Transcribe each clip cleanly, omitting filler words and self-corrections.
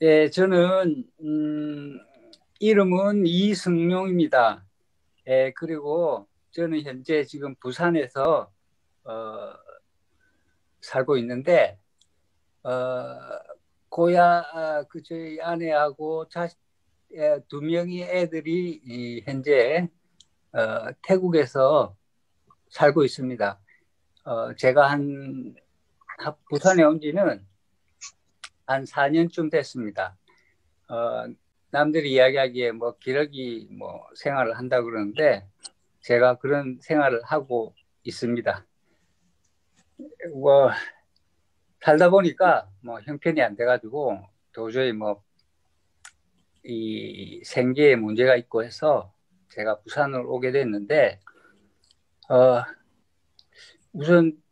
예, 저는 이름은 이승용입니다. 예, 그리고 저는 현재 지금 부산에서 어, 살고 있는데 어, 그 저희 아내하고 두 명의 애들이 현재 태국에서 살고 있습니다. 제가 부산에 온 지는 한 4년쯤 됐습니다. 어, 남들이 이야기하기에 뭐 기러기 뭐 생활을 한다 그러는데 제가 그런 생활을 하고 있습니다. 뭐 살다 보니까 뭐 형편이 안 돼가지고 도저히 뭐 이 생계에 문제가 있고 해서 제가 부산을 오게 됐는데 어, 우선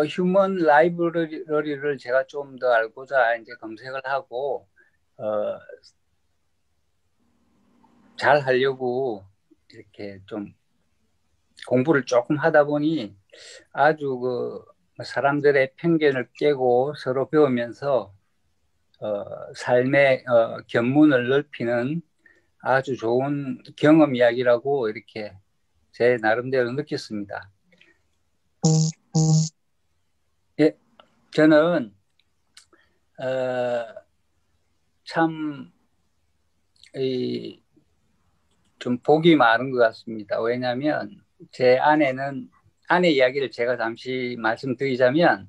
휴먼 라이브러리를 제가 좀 더 알고자 이제 검색을 하고 어, 잘 하려고 이렇게 좀 공부를 조금 하다 보니 아주 사람들의 편견을 깨고 서로 배우면서 삶의 견문을 넓히는 아주 좋은 경험 이야기라고 이렇게 제 나름대로 느꼈습니다. 예, 저는 참 좀 복이 많은 것 같습니다. 왜냐하면 제 아내 이야기를 제가 잠시 말씀드리자면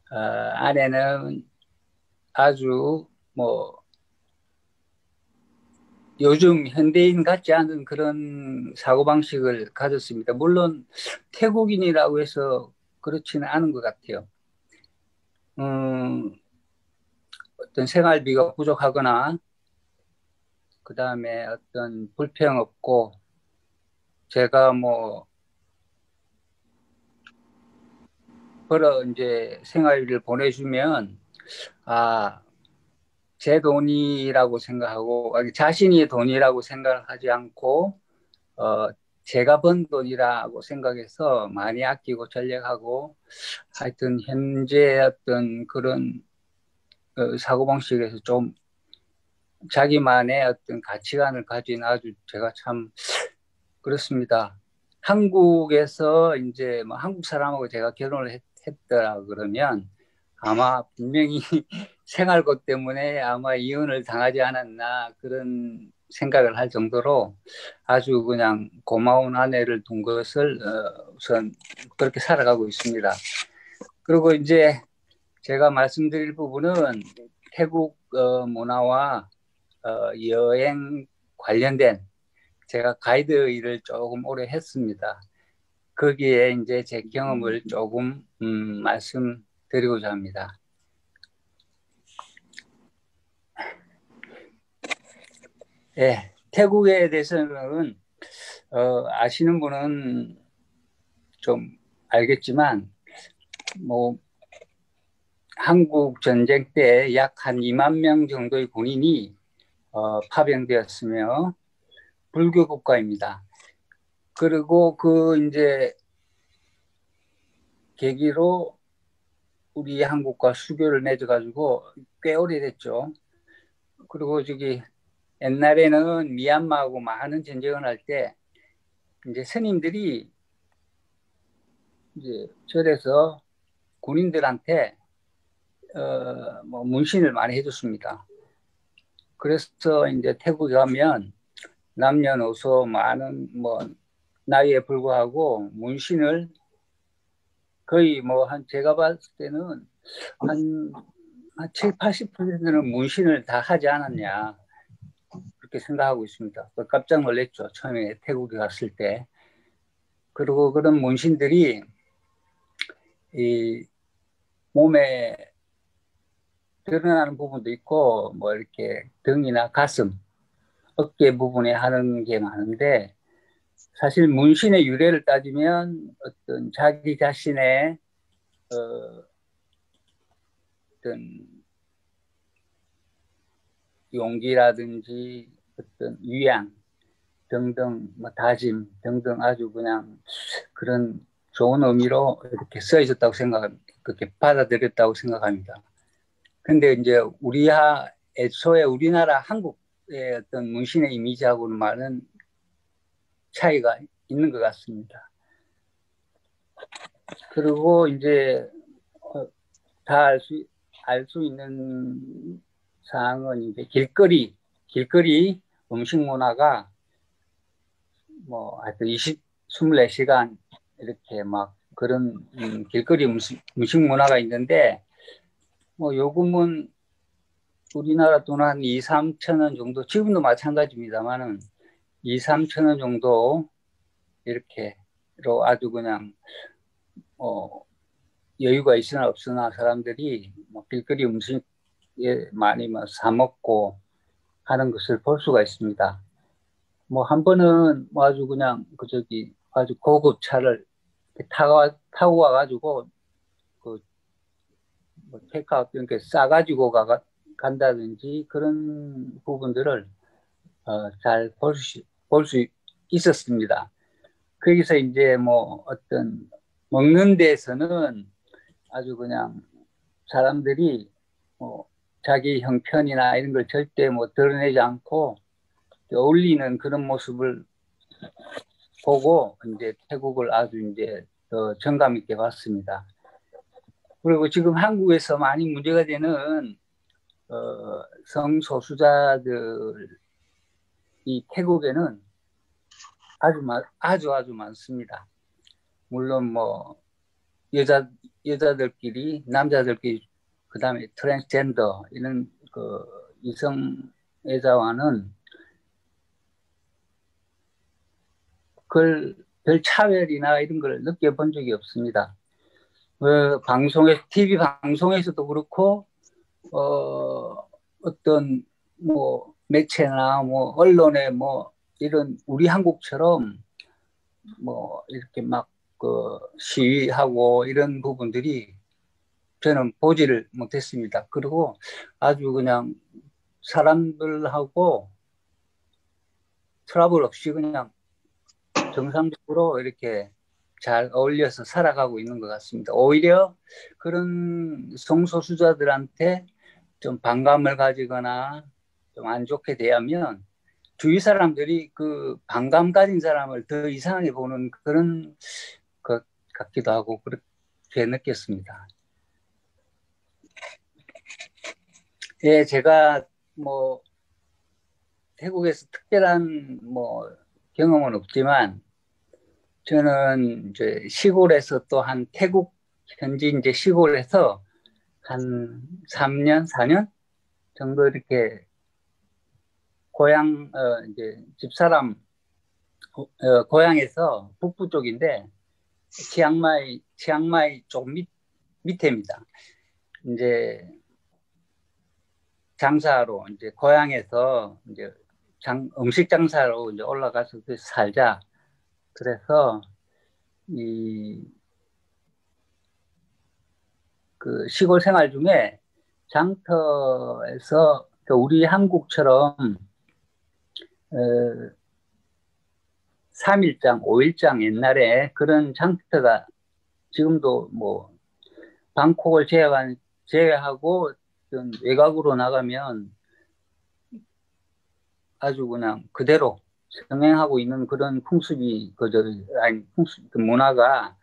아내는 아주 뭐 요즘 현대인 같지 않은 그런 사고방식을 가졌습니다. 물론 태국인이라고 해서 그렇지는 않은 것 같아요. 어떤 생활비가 부족하거나 그 다음에 어떤 불평 없고 제가 뭐 벌어 이제 생활비를 보내주면 제 돈이라고 생각하고 자신이 돈이라고 생각하지 않고 어, 제가 번 돈이라고 생각해서 많이 아끼고 전략하고 하여튼 현재 어떤 그런 사고방식에서 좀 자기만의 어떤 가치관을 가진 아주 제가 참 그렇습니다. 한국에서 이제 뭐 한국 사람하고 제가 결혼을 했더라 그러면 아마 분명히 생활고 때문에 아마 이혼을 당하지 않았나 그런 생각을 할 정도로 아주 그냥 고마운 아내를 둔 것을 우선 그렇게 살아가고 있습니다. 그리고 이제 제가 말씀드릴 부분은 태국 문화와 여행 관련된 제가 가이드 일을 조금 오래 했습니다. 거기에 이제 제 경험을 조금 말씀드리고자 합니다. 예, 태국에 대해서는 아시는 분은 좀 알겠지만 뭐 한국 전쟁 때 약 한 2만 명 정도의 군인이 파병되었으며 불교 국가입니다. 그리고 이제 계기로 우리 한국과 수교를 맺어가지고 꽤 오래됐죠. 그리고 옛날에는 미얀마하고 많은 전쟁을 할 때 이제 스님들이 이제 절에서 군인들한테 뭐 문신을 많이 해줬습니다. 그래서 이제 태국에 가면 남녀노소 많은 뭐 나이에 불구하고 문신을 거의 뭐 제가 봤을 때는 한 7, 80%는 문신을 다 하지 않았냐 그렇게 생각하고 있습니다. 깜짝 놀랐죠. 처음에 태국에 갔을 때. 그리고 그런 문신들이 이 몸에 드러나는 부분도 있고 뭐 이렇게 등이나 가슴, 어깨 부분에 하는 게 많은데 사실 문신의 유래를 따지면 어떤 자기 자신의 어떤 용기라든지 어떤 위안 등등 뭐 다짐 등등 아주 그냥 그런 좋은 의미로 이렇게 써 있었다고 그렇게 받아들였다고 생각합니다. 근데 이제 애초에 우리나라 한국의 어떤 문신의 이미지하고는 많은 차이가 있는 것 같습니다. 그리고 이제 다 알 수 있는 사항은 이제 길거리 음식 문화가 뭐 하여튼 24시간 이렇게 막 그런 길거리 음식 문화가 있는데 뭐 요금은 우리나라 돈 한 2, 3천 원 정도, 지금도 마찬가지입니다만은 2, 3천 원 정도 이렇게로 아주 그냥 여유가 있으나 없으나 사람들이 뭐 길거리 음식에 많이 뭐 사 먹고 하는 것을 볼 수가 있습니다. 뭐 한 번은 뭐 아주 그냥 아주 고급 차를 타고 와가지고 뭐 테이크아웃 이렇게 싸가지고 간다든지 그런 부분들을 잘 볼 수 있었습니다. 거기서 이제 뭐 어떤 먹는 데에서는 아주 그냥 사람들이 뭐 자기 형편이나 이런 걸 절대 뭐 드러내지 않고 어울리는 그런 모습을 보고 이제 태국을 아주 이제 더 정감 있게 봤습니다. 그리고 지금 한국에서 많이 문제가 되는 성소수자들이 태국에는 아주 많습니다. 물론 뭐 여자들끼리 남자들끼리 그다음에 트랜스젠더 이런 그 이성애자와는 별 차별이나 이런 걸 느껴본 적이 없습니다. TV 방송에서도 그렇고 어떤 뭐 매체나 뭐 언론에 뭐 이런 우리 한국처럼 뭐 이렇게 막 그 시위하고 이런 부분들이 저는 보지를 못했습니다. 그리고 아주 그냥 사람들하고 트러블 없이 그냥 정상적으로 이렇게 잘 어울려서 살아가고 있는 것 같습니다. 오히려 그런 성소수자들한테 좀 반감을 가지거나 좀 안 좋게 대하면 주위 사람들이 그 반감 가진 사람을 더 이상하게 보는 그런 것 같기도 하고 그렇게 느꼈습니다. 예, 제가 뭐 태국에서 특별한 뭐 경험은 없지만 저는 이제 시골에서 또 한 태국 현지 이제 시골에서 한 3년, 4년 정도 이렇게 이제 집사람 고향에서 북부 쪽인데 치앙마이 쪽 밑에입니다. 이제 장사로 이제 고향에서 이제 음식 장사로 이제 올라가서 살자. 그래서 그 시골 생활 중에 장터에서 우리 한국처럼 3일장, 5일장 옛날에 그런 장터가 지금도 뭐 방콕을 제외하고 외곽으로 나가면 아주 그냥 그대로 성행하고 있는 그런 풍습이 그 문화가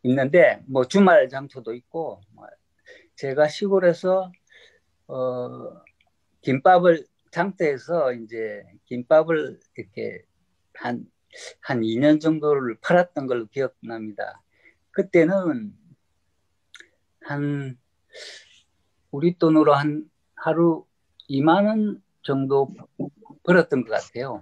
있는데 뭐 주말 장터도 있고 제가 시골에서 장터에서 이제 김밥을 이렇게 한 2년 정도를 팔았던 걸로 기억납니다. 그때는 우리 돈으로 한 하루 2만 원 정도 벌었던 것 같아요.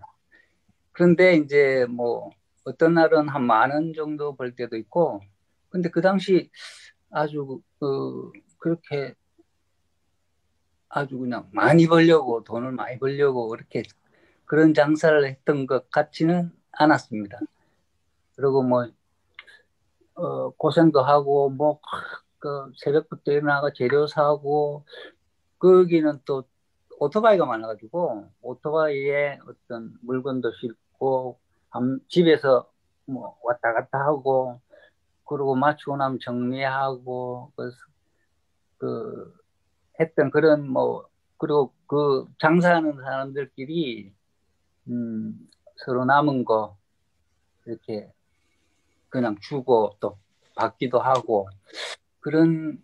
그런데 이제 뭐 어떤 날은 한 10,000원 정도 벌 때도 있고, 근데 그 당시 아주 그렇게 아주 그냥 돈을 많이 벌려고 그렇게 그런 장사를 했던 것 같지는 않았습니다. 그리고 뭐 고생도 하고 그 새벽부터 일어나가 재료 사고 거기는 또 오토바이가 많아가지고 오토바이에 어떤 물건도 싣고 집에서 뭐 왔다 갔다 하고 그리고 마치고 나면 정리하고 그래서 그 했던 그런 뭐 그리고 그 장사하는 사람들끼리 서로 남은 거 이렇게 그냥 주고 또 받기도 하고 그런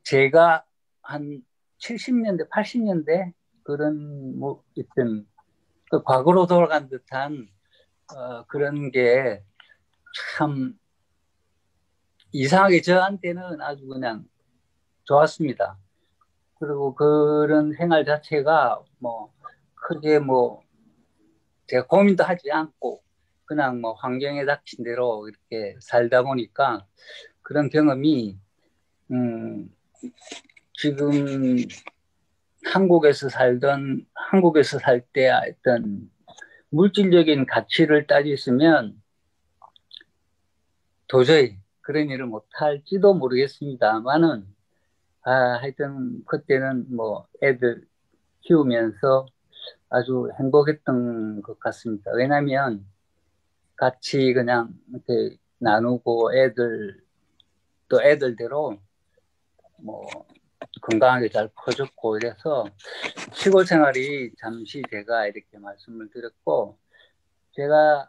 제가 한 70년대 80년대 그런 뭐 있던 그 과거로 돌아간 듯한 그런 게 참 이상하게 저한테는 아주 그냥 좋았습니다. 그리고 그런 생활 자체가 뭐 크게 뭐 제가 고민도 하지 않고 그냥 뭐 환경에 닥친 대로 이렇게 살다 보니까 그런 경험이 지금 한국에서 살 때 어떤 물질적인 가치를 따졌으면 도저히 그런 일을 못할지도 모르겠습니다만은 하여튼 그때는 뭐 애들 키우면서 아주 행복했던 것 같습니다. 왜냐하면 같이 그냥 이렇게 나누고 또 애들대로 뭐 건강하게 잘 커졌고 이래서 시골 생활이 잠시 제가 이렇게 말씀을 드렸고 제가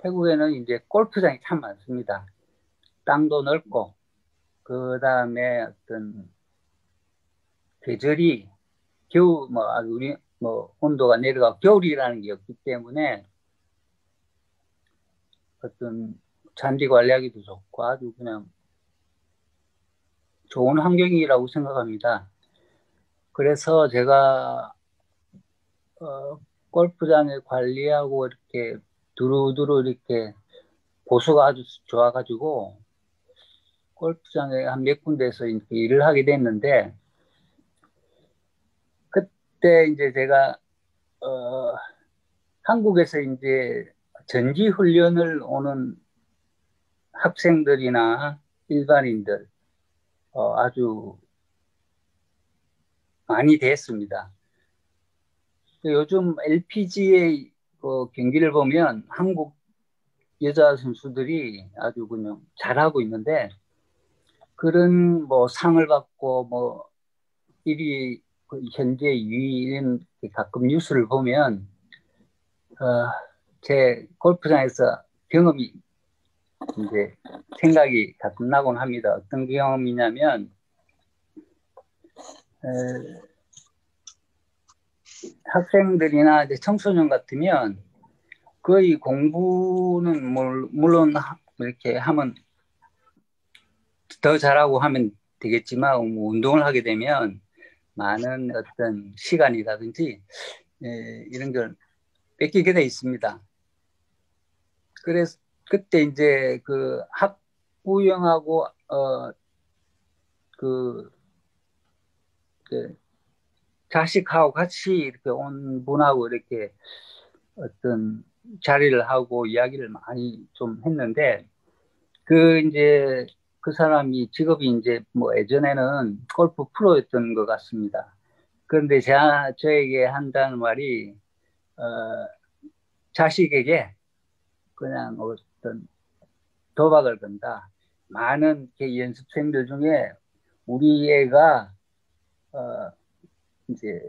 태국에는 이제 골프장이 참 많습니다. 땅도 넓고 그 다음에 어떤 계절이 우리 뭐 온도가 내려가 겨울이라는 게 없기 때문에 어떤 잔디 관리하기도 좋고 아주 그냥 좋은 환경이라고 생각합니다. 그래서 제가 골프장을 관리하고 이렇게 두루두루 이렇게 보수가 아주 좋아가지고 골프장에 한 몇 군데에서 이렇게 일을 하게 됐는데 그때 이제 제가 한국에서 이제 전지 훈련을 오는 학생들이나 일반인들 아주 많이 됐습니다. 요즘 LPGA 경기를 보면 한국 여자 선수들이 아주 그냥 잘하고 있는데 그런 뭐 상을 받고 뭐 1위 현재 2위 이런 가끔 뉴스를 보면 제 골프장에서 경험이 이제 생각이 가끔 나곤 합니다. 어떤 경험이냐면 학생들이나 이제 청소년 같으면 거의 공부는 물론 이렇게 하면 더 잘하고 하면 되겠지만 운동을 하게 되면 많은 어떤 시간이라든지 이런 걸 뺏기게 돼 있습니다. 그래서 그때 이제 그 학부형하고 그 자식하고 같이 이렇게 온 분하고 이렇게 어떤 자리를 하고 이야기를 많이 좀 했는데 이제 그 사람이 직업이 이제 뭐 예전에는 골프 프로였던 것 같습니다. 그런데 저에게 한다는 말이 자식에게 그냥 어떤 도박을 건다. 많은 연습생들 중에 우리 애가 이제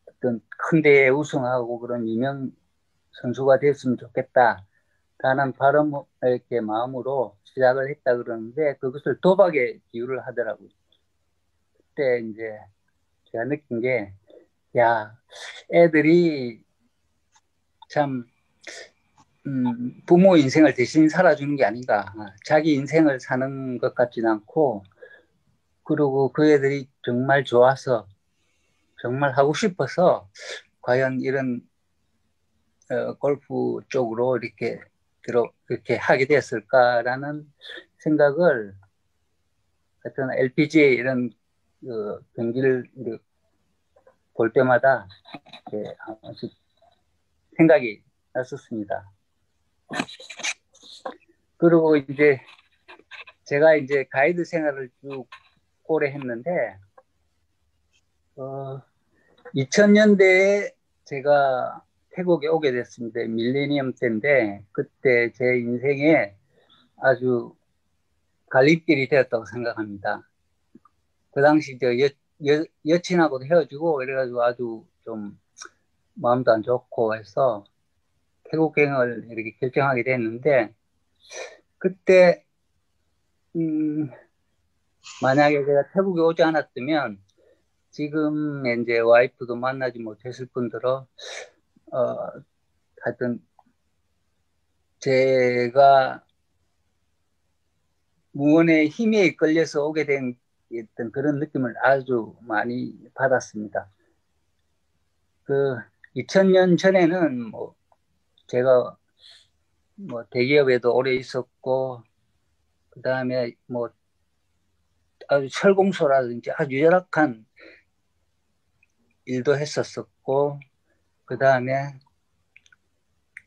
어떤 큰 대회 우승하고 그런 유명 선수가 됐으면 좋겠다. 라는 바람 이렇게 마음으로 시작을 했다 그러는데 그것을 도박에 비유를 하더라고요. 그때 이제 제가 느낀 게, 야, 애들이 참 부모 인생을 대신 살아주는 게 아닌가. 자기 인생을 사는 것 같지는 않고, 그리고 그 애들이 정말 좋아서, 정말 하고 싶어서, 과연 이런 골프 쪽으로 이렇게 하게 됐을까라는 생각을 하여튼 LPGA 이런 경기를 볼 때마다 아주 생각이 났었습니다. 그리고 이제 제가 이제 가이드 생활을 쭉 오래 했는데 2000년대에 제가 태국에 오게 됐습니다. 밀레니엄 때인데 그때 제 인생에 아주 갈림길이 되었다고 생각합니다. 그 당시 여친하고도 헤어지고 이래가지고 아주 좀 마음도 안 좋고 해서 태국행을 이렇게 결정하게 됐는데 그때 만약에 제가 태국에 오지 않았으면 지금 이제 와이프도 만나지 못했을 뿐더러 하여튼 제가 무언의 힘에 이끌려서 오게 된 그런 느낌을 아주 많이 받았습니다. 그 2000년 전에는 뭐 제가 뭐 대기업에도 오래 있었고 그 다음에 뭐 아주 철공소라든지 아주 열악한 일도 했었었고 그 다음에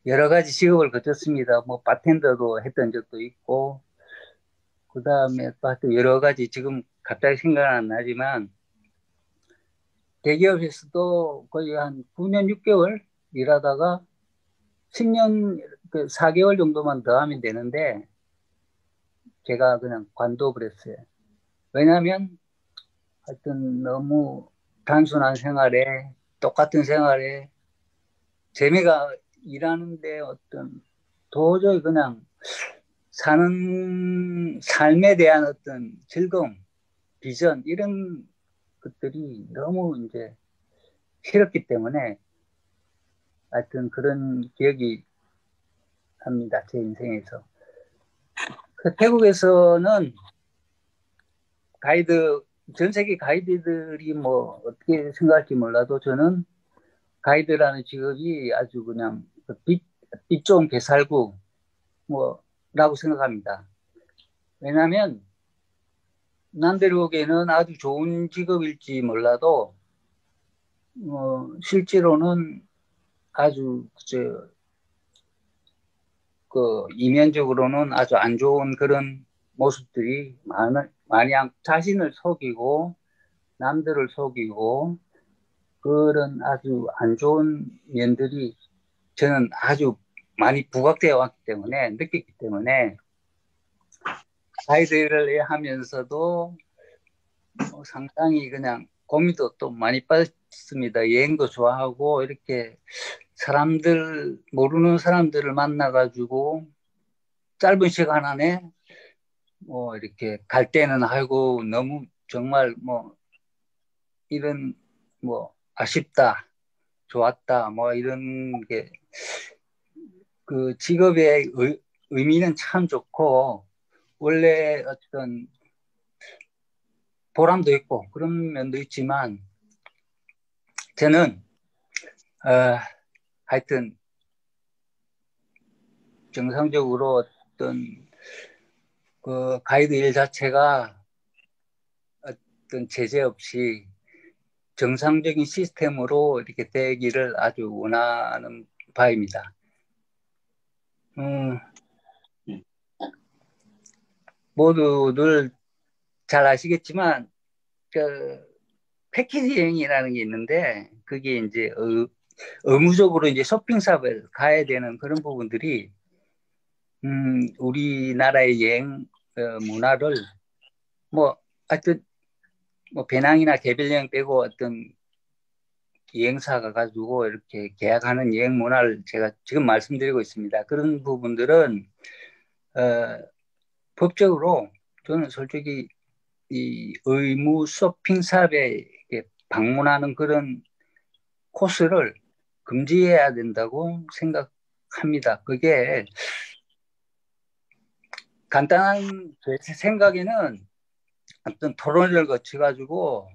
여러 가지 직업을 거쳤습니다. 뭐 바텐더도 했던 적도 있고 그 다음에 또 여러 가지 지금 갑자기 생각은 안 나지만 대기업에서도 거의 한 9년 6개월 일하다가 10년 그 4개월 정도만 더 하면 되는데 제가 그냥 관둬버렸어요. 왜냐하면 하여튼 너무 단순한 생활에 똑같은 생활에 재미가 일하는데 어떤 도저히 그냥 사는 삶에 대한 어떤 즐거움, 비전 이런 것들이 너무 이제 싫었기 때문에 하여튼 그런 기억이 납니다. 제 인생에서. 그 태국에서는 가이드, 전 세계 가이드들이 뭐 어떻게 생각할지 몰라도 저는 가이드라는 직업이 아주 그냥 빛 좋은 개살구 뭐라고 생각합니다. 왜냐하면 남들이 보기에는 아주 좋은 직업일지 몰라도 실제로는 아주 그 이면적으로는 아주 안 좋은 그런 모습들이 많이 자신을 속이고 남들을 속이고 그런 아주 안 좋은 면들이 저는 아주 많이 부각되어 왔기 때문에 느꼈기 때문에 가이드를 하면서도 상당히 그냥 고민도 또 많이 빠졌습니다. 여행도 좋아하고 이렇게 모르는 사람들을 만나가지고 짧은 시간 안에 뭐 이렇게 갈 때는 아이고 너무 정말 뭐 이런 뭐 아쉽다, 좋았다 뭐 이런 게 그 직업의 의미는 참 좋고 원래 어떤 보람도 있고 그런 면도 있지만 저는 하여튼 정상적으로 어떤 그 가이드 일 자체가 어떤 제재 없이 정상적인 시스템으로 이렇게 되기를 아주 원하는 바입니다. 모두들 잘 아시겠지만 패키지 여행이라는 게 있는데 그게 이제 의무적으로 이제 쇼핑샵을 가야 되는 그런 부분들이 우리나라의 여행 문화를 뭐 하여튼 뭐 배낭이나 개별 여행 빼고 어떤 여행사가 가지고 이렇게 계약하는 여행 문화를 제가 지금 말씀드리고 있습니다. 그런 부분들은 법적으로 저는 솔직히 이 의무 쇼핑샵에 방문하는 그런 코스를 금지해야 된다고 생각합니다. 그게 간단한 제 생각에는 어떤 토론을 거쳐가지고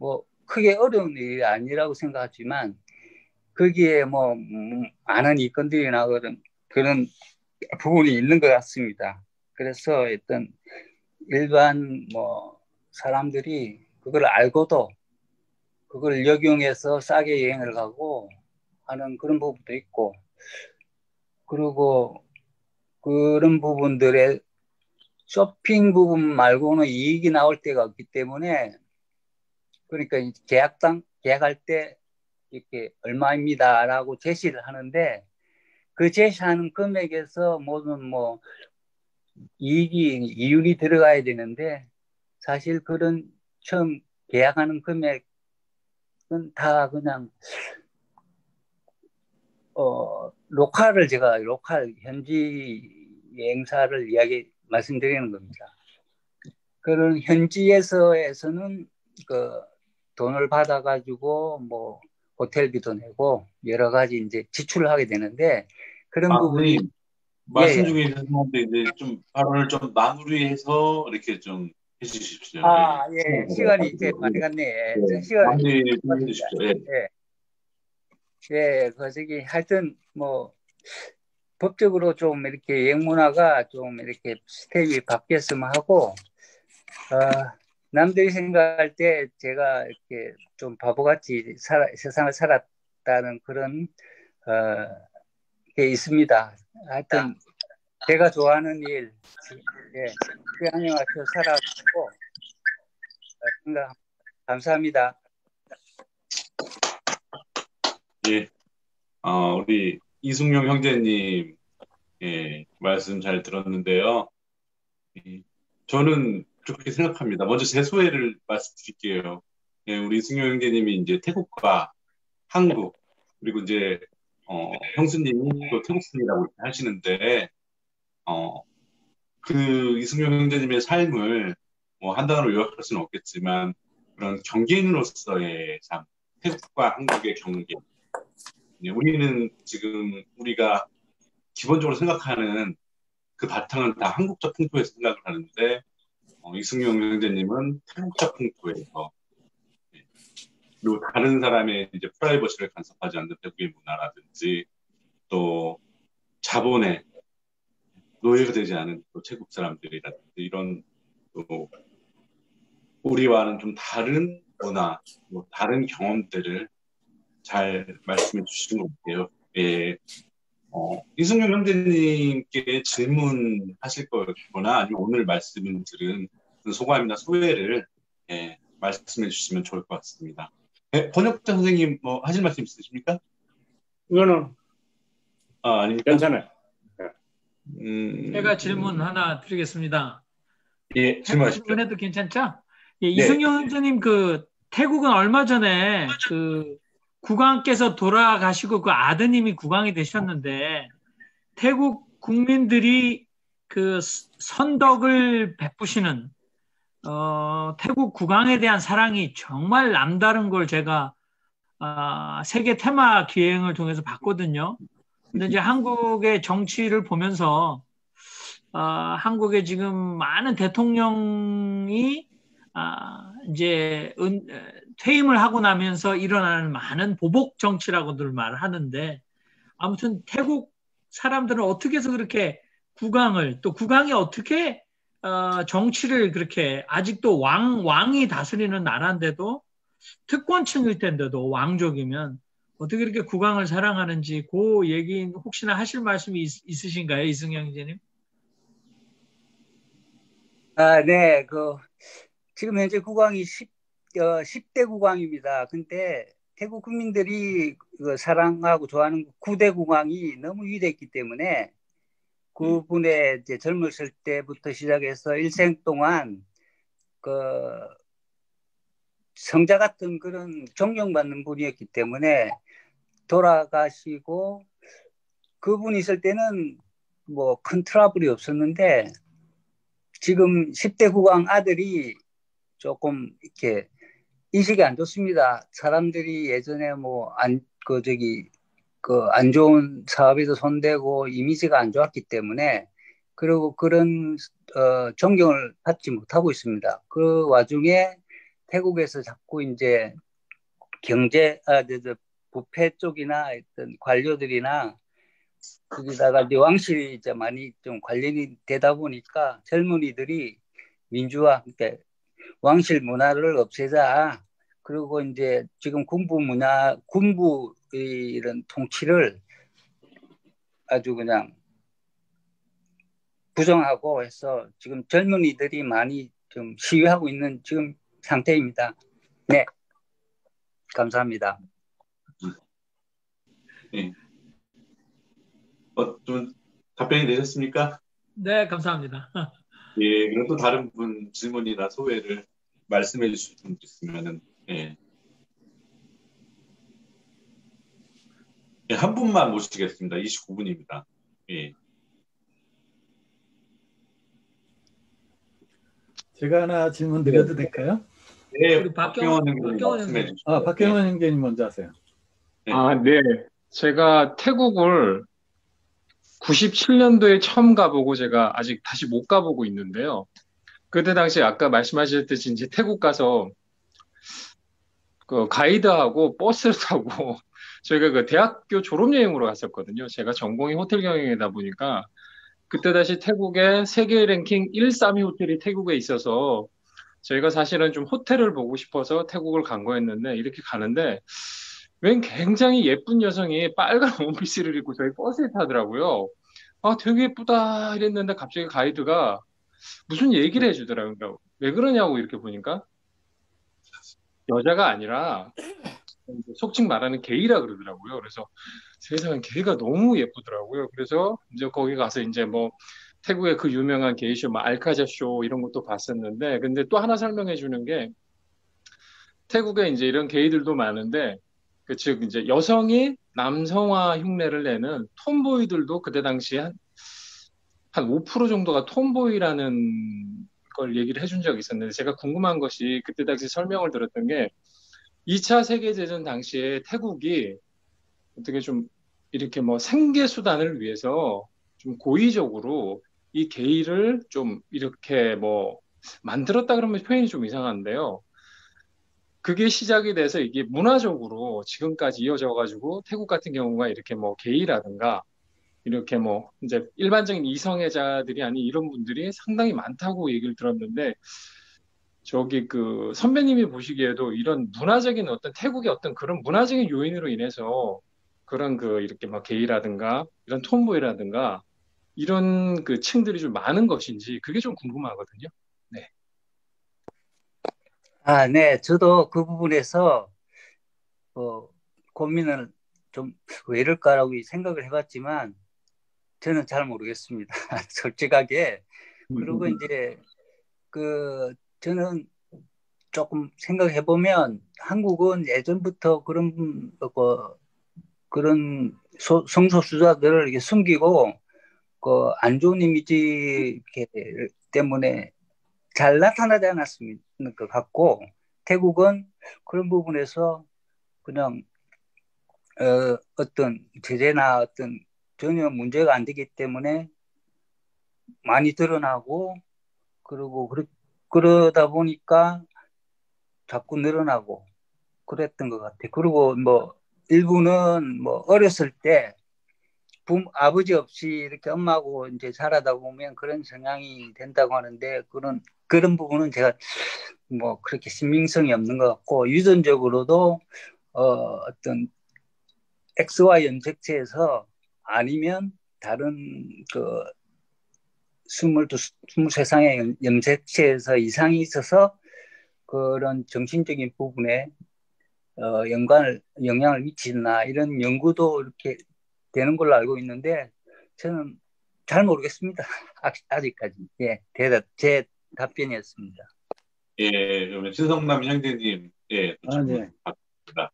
뭐 크게 어려운 일이 아니라고 생각하지만 거기에 뭐 많은 이건들이나 그런 부분이 있는 것 같습니다. 그래서 어떤 일반 뭐 사람들이 그걸 알고도 그걸 역용해서 싸게 여행을 가고 하는 그런 부분도 있고 그리고 그런 부분들의 쇼핑 부분 말고는 이익이 나올 때가 없기 때문에 그러니까 계약할 때 이렇게 얼마입니다라고 제시를 하는데 그 제시하는 금액에서 모든 뭐 이윤이 들어가야 되는데 사실 그런 처음 계약하는 금액은 다 그냥 로컬 현지 여행사를 말씀드리는 겁니다. 그런 현지에서는 그 돈을 받아가지고 뭐 호텔비도 내고 여러 가지 이제 지출을 하게 되는데 그런 부분이 선생님, 예, 말씀 예. 중에 죄송한데 이제 좀 발언을 좀 마무리해서 이렇게 좀 해주십시오. 예. 예. 시간이 이제 많이 갔네. 예. 시간 마무리 좀 해주십시오. 예. 예. 예, 저기 하여튼 뭐 법적으로 좀 이렇게 여행 문화가 좀 이렇게 스텝이 바뀌었으면 하고 남들이 생각할 때 제가 이렇게 좀 바보같이 세상을 살았다는 그런 게 있습니다. 하여튼 제가 좋아하는 일, 휴양에 와서 살았고 생각 감사합니다. 예. 우리 이승용 형제님, 예, 말씀 잘 들었는데요. 저는 그렇게 생각합니다. 먼저 제 소회를 말씀드릴게요. 예, 우리 이승용 형제님이 이제 태국과 한국, 그리고 이제, 형수님이 또 태국 분이라고 이렇게 하시는데, 어, 그 이승용 형제님의 삶을 뭐 한 단어로 요약할 수는 없겠지만, 그런 경계인으로서의 삶, 태국과 한국의 경계. 예, 우리는 지금 우리가 기본적으로 생각하는 그 바탕은 다 한국적 풍토에서 생각을 하는데, 이승용 형제님은 태국적 풍토에서, 예, 그리고 다른 사람의 이제 프라이버시를 간섭하지 않는 태국의 문화라든지, 또 자본의 노예가 되지 않은 또 태국 사람들이라든지 이런 또 우리와는 좀 다른 문화, 뭐 다른 경험들을 잘 말씀해 주신 것 같아요. 예, 이승용 형제님께 질문하실 거거나 아니면 오늘 말씀을 들은 소감이나 소회를 예, 말씀해 주시면 좋을 것 같습니다. 예, 번역자 선생님 뭐 하실 말씀 있으십니까? 이거는 아닙니까? 괜찮아요. 제가 질문 하나 드리겠습니다. 예, 질문하십시오. 질문해도 괜찮죠? 예, 네. 이승용 형제님 그 태국은 얼마 전에 그 국왕께서 돌아가시고 그 아드님이 국왕이 되셨는데 태국 국민들이 그 선덕을 베푸시는 태국 국왕에 대한 사랑이 정말 남다른 걸 제가 세계 테마 기행을 통해서 봤거든요. 근데 이제 한국의 정치를 보면서 한국에 지금 많은 대통령이 이제 퇴임을 하고 나면서 일어나는 많은 보복 정치라고들 말하는데 아무튼 태국 사람들은 어떻게 해서 그렇게 국왕을 또 국왕이 어떻게 정치를 그렇게 아직도 왕이 다스리는 나라인데도 특권층일 텐데도 왕족이면 어떻게 이렇게 국왕을 사랑하는지 그 얘기 혹시나 하실 말씀이 있으신가요, 이승영 형제님? 네, 지금 현재 국왕이 10대 국왕입니다. 근데 태국 국민들이 사랑하고 좋아하는 9대 국왕이 너무 위대했기 때문에 그분의 이제 젊었을 때부터 시작해서 일생 동안 그 성자 같은 그런 존경받는 분이었기 때문에 돌아가시고 그분이 있을 때는 뭐 큰 트러블이 없었는데 지금 10대 국왕 아들이 조금 이렇게 인식이 안 좋습니다. 사람들이 예전에 안 좋은 사업에도 손대고 이미지가 안 좋았기 때문에 그리고 그런 존경을 받지 못하고 있습니다. 그 와중에 태국에서 자꾸 이제 부패 쪽이나 어떤 관료들이나 거기다가 이제 왕실이 이제 많이 좀 관련이 되다 보니까 젊은이들이 그러니까 왕실 문화를 없애자. 그리고 이제 지금 군부의 이런 통치를 아주 그냥 부정하고 해서 지금 젊은이들이 많이 좀 시위하고 있는 지금 상태입니다. 네. 감사합니다. 예. 좀 답변이 되셨습니까? 네, 감사합니다. 예, 그럼 또 다른 분 질문이나 소회를 말씀해 주실 분 있으면은, 예. 예, 한 분만 모시겠습니다. 29분입니다. 예. 제가 하나 질문 네, 드려도 될까요? 네, 우리 박경원 박경원 형님 말씀해 형님. 주시죠. 박경원 형제님 먼저 하세요. 네. 네. 제가 태국을 97년도에 처음 가보고 제가 아직 다시 못 가보고 있는데요. 그때 당시 아까 말씀하셨듯이 이제 태국 가서 그 가이드하고 버스를 타고 저희가 그 대학교 졸업여행으로 갔었거든요. 제가 전공이 호텔 경영이다 보니까 그때 다시 태국의 세계 랭킹 1, 3위 호텔이 태국에 있어서 저희가 사실은 좀 호텔을 보고 싶어서 태국을 간 거였는데 이렇게 가는데 웬 굉장히 예쁜 여성이 빨간 원피스를 입고 저희 버스에 타더라고요. 아, 되게 예쁘다 이랬는데 갑자기 가이드가 무슨 얘기를 해주더라고요. 왜 그러냐고 이렇게 보니까 여자가 아니라 속칭 말하는 게이라 그러더라고요. 그래서 세상에 게이가 너무 예쁘더라고요. 그래서 이제 거기 가서 이제 뭐 태국의 그 유명한 게이쇼, 뭐 알카자 쇼 이런 것도 봤었는데 근데 또 하나 설명해 주는 게 태국에 이제 이런 게이들도 많은데 즉 이제 여성이 남성화 흉내를 내는 톰보이들도 그때 당시에 한 5% 정도가 톰보이라는 걸 얘기를 해준 적이 있었는데 제가 궁금한 것이 그때 당시 설명을 들었던 게 2차 세계대전 당시에 태국이 어떻게 좀 이렇게 뭐 생계 수단을 위해서 좀 고의적으로 이 게이를 좀 이렇게 뭐 만들었다 그러면 표현이 좀 이상한데요. 그게 시작이 돼서 이게 문화적으로 지금까지 이어져 가지고 태국 같은 경우가 이렇게 뭐 게이라든가 이렇게 뭐 이제 일반적인 이성애자들이 아닌 이런 분들이 상당히 많다고 얘기를 들었는데 저기 그 선배님이 보시기에도 이런 문화적인 어떤 태국의 어떤 그런 문화적인 요인으로 인해서 그런 그 이렇게 막 게이라든가 이런 톰보이라든가 이런 그 층들이 좀 많은 것인지 그게 좀 궁금하거든요. 네. 네. 저도 그 부분에서 고민을 좀 왜 이럴까라고 생각을 해봤지만 저는 잘 모르겠습니다. 솔직하게. 그리고 이제 저는 조금 생각해 보면 한국은 예전부터 그런 성소수자들을 이렇게 숨기고 안 좋은 이미지 이렇게 때문에 잘 나타나지 않았는 것 같고 태국은 그런 부분에서 그냥 어떤 제재나 어떤 전혀 문제가 안 되기 때문에 많이 드러나고 그러고 그러다 보니까 자꾸 늘어나고 그랬던 것 같아. 그리고 뭐 일부는 뭐 어렸을 때 아버지 없이 이렇게 엄마하고 이제 자라다 보면 그런 성향이 된다고 하는데 그런 부분은 제가 뭐 그렇게 신빙성이 없는 것 같고 유전적으로도 어떤 XY 염색체에서 아니면 다른 23상의 염색체에서 이상이 있어서 그런 정신적인 부분에 영향을 미치나 이런 연구도 이렇게 되는 걸로 알고 있는데 저는 잘 모르겠습니다. 아직까지. 예, 제 답변이었습니다. 예, 그러면 신성남 형제님, 예, 또 질문 네. 받습니다.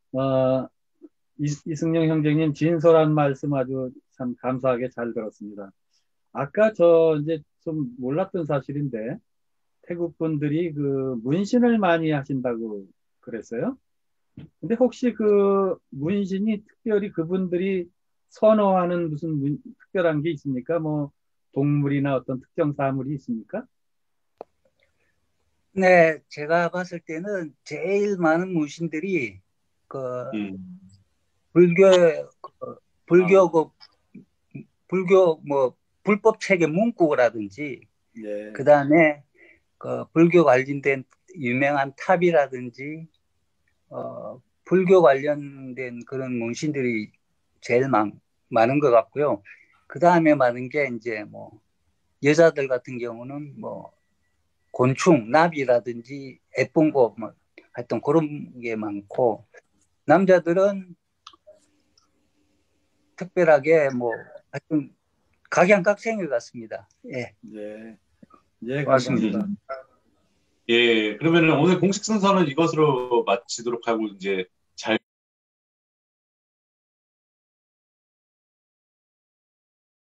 이승용 형제님 진솔한 말씀 아주 참 감사하게 잘 들었습니다. 아까 저 이제 좀 몰랐던 사실인데 태국 분들이 그 문신을 많이 하신다고 그랬어요. 근데 혹시 그 문신이 특별히 그분들이 선호하는 무슨 특별한 게 있습니까? 뭐 동물이나 어떤 특정 사물이 있습니까? 네, 제가 봤을 때는 제일 많은 문신들이 불교 불교 불교 뭐 불법 체계 문구라든지 네. 그다음에 불교 관련된 유명한 탑이라든지 불교 관련된 그런 문신들이 제일 많은 것 같고요. 그 다음에 많은 게 이제 뭐 여자들 같은 경우는 뭐 곤충, 나비라든지 예쁜 거 뭐 하여튼 그런 게 많고 남자들은 특별하게 뭐 하여튼 각양각색인 것 같습니다. 예. 예. 예, 고맙습니다. 감사합니다. 예, 그러면 오늘 공식 순서는 이것으로 마치도록 하고 이제 잘